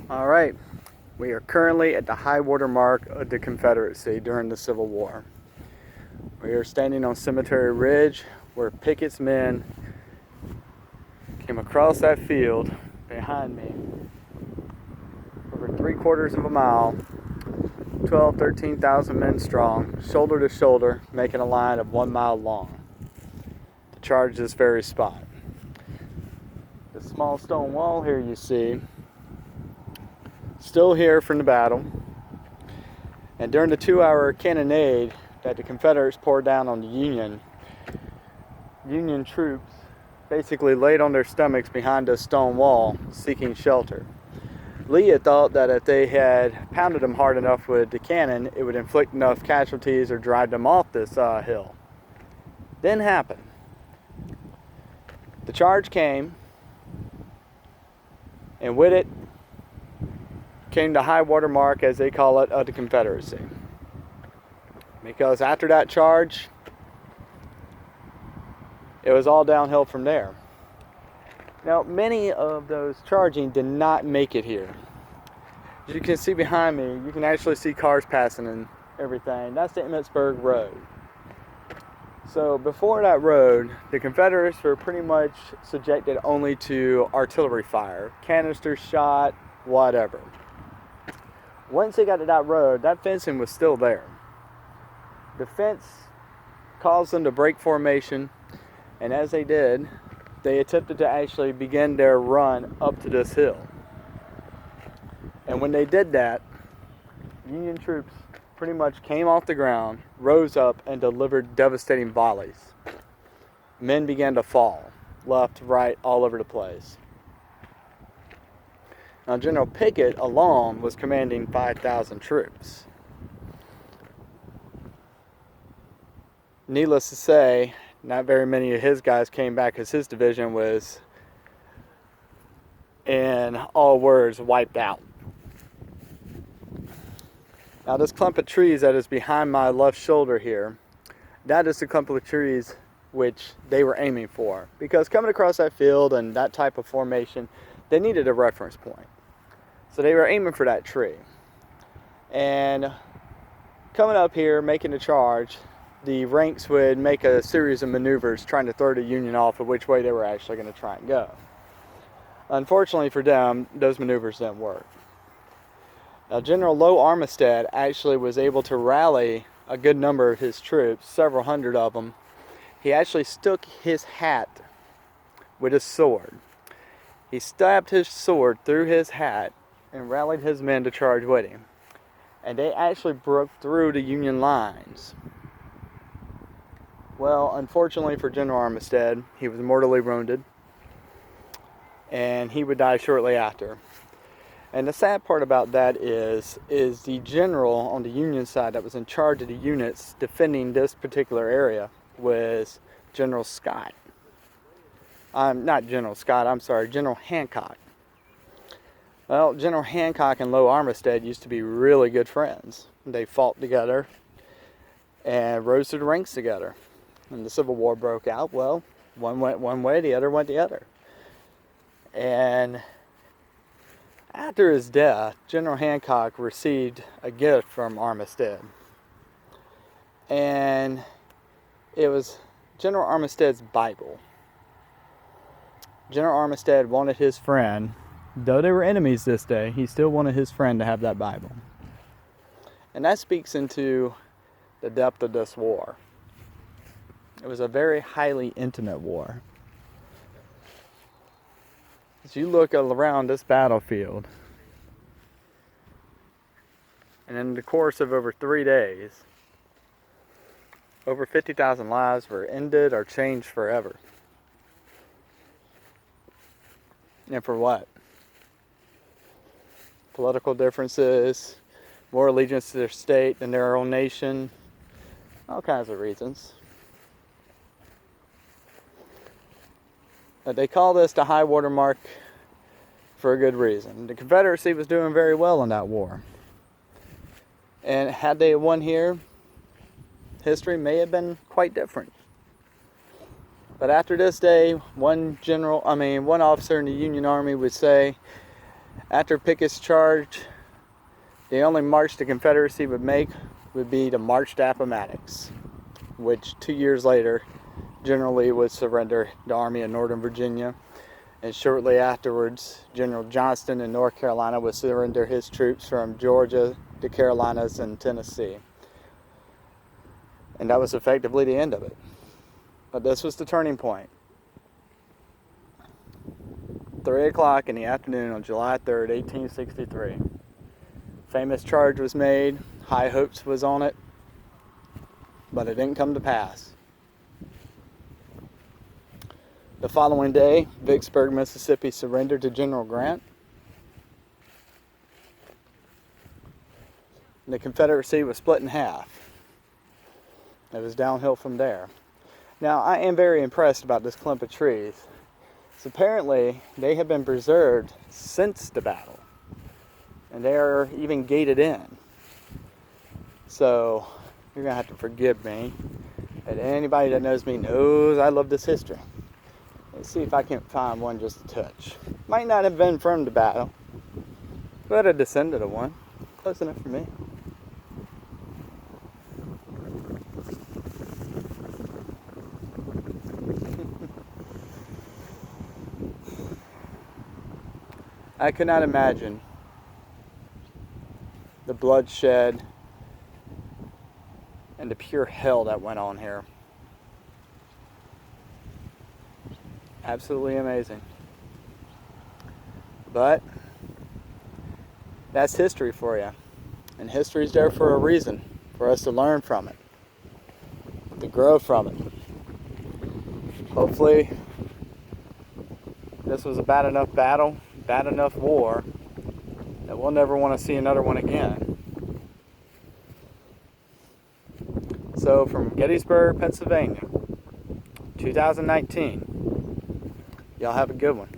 All right, we are currently at the high water mark of the Confederacy during the Civil War. We are standing on Cemetery Ridge where Pickett's men came across that field behind me over 3/4 of a mile, 13,000 men strong, shoulder to shoulder, making a line of 1 mile long to charge this very spot. The small stone wall here you see, still here from the battle, and during the 2-hour cannonade that the Confederates poured down on the Union troops basically laid on their stomachs behind this stone wall seeking shelter. Lee had thought that if they had pounded them hard enough with the cannon, it would inflict enough casualties or drive them off this hill. Didn't happen. The charge came, and with it came the high water mark, as they call it, of the Confederacy. Because after that charge, it was all downhill from there. Now, many of those charging did not make it here. As you can see behind me, you can actually see cars passing and everything. That's the Gettysburg Road. So before that road, the Confederates were pretty much subjected only to artillery fire, canister shot, whatever. Once they got to that road, that fencing was still there. The fence caused them to break formation, and as they did, they attempted to actually begin their run up to this hill. And when they did that, Union troops pretty much came off the ground, rose up, and delivered devastating volleys. Men began to fall, left, right, all over the place. Now, General Pickett alone was commanding 5,000 troops. Needless to say, not very many of his guys came back, as his division was, in all words, wiped out. Now, this clump of trees that is behind my left shoulder here, that is the clump of trees which they were aiming for. Because coming across that field and that type of formation, they needed a reference point. So they were aiming for that tree. And coming up here, making the charge, the ranks would make a series of maneuvers trying to throw the Union off of which way they were actually going to try and go. Unfortunately for them, those maneuvers didn't work. Now, General Low Armistead actually was able to rally a good number of his troops, several hundred of them. He actually stuck his hat with his sword. He stabbed his sword through his hat and rallied his men to charge with him. And they actually broke through the Union lines. Well, unfortunately for General Armistead, he was mortally wounded, and he would die shortly after. And the sad part about that is the general on the Union side that was in charge of the units defending this particular area was General Scott. Not General Scott, I'm sorry, General Hancock. Well, General Hancock and Low Armistead used to be really good friends. They fought together and rose through the ranks together. When the Civil War broke out, well, one went one way, the other went the other. And after his death, General Hancock received a gift from Armistead. And it was General Armistead's Bible. General Armistead wanted his friend, though they were enemies this day, he still wanted his friend to have that Bible. And that speaks into the depth of this war. It was a very highly intimate war. As you look around this battlefield, and in the course of over 3 days, over 50,000 lives were ended or changed forever. And for what? Political differences, more allegiance to their state than their own nation, all kinds of reasons. They call this the high water mark for a good reason. The Confederacy was doing very well in that war. And had they won here, history may have been quite different. But after this day, one officer in the Union Army would say, After Pickett's charge, the only march the Confederacy would make would be to march to Appomattox, which 2 years later, General Lee would surrender the Army of Northern Virginia, and shortly afterwards, General Johnston in North Carolina would surrender his troops from Georgia, the Carolinas, and Tennessee. And that was effectively the end of it. But this was the turning point. 3 o'clock in the afternoon on July 3rd, 1863. Famous charge was made. High hopes was on it. But it didn't come to pass. The following day, Vicksburg, Mississippi surrendered to General Grant. And the Confederacy was split in half. It was downhill from there. Now, I am very impressed about this clump of trees. So apparently, they have been preserved since the battle. And they are even gated in. So, you're going to have to forgive me. And anybody that knows me knows I love this history. Let's see if I can find one just a touch. Might not have been from the battle, but a descendant of one. Close enough for me. I could not imagine the bloodshed and the pure hell that went on here. Absolutely amazing. But that's history for you. And history's there for a reason, for us to learn from it, to grow from it. Hopefully, this was a bad enough battle, bad enough war, that we'll never want to see another one again. So from Gettysburg, Pennsylvania, 2019, y'all have a good one.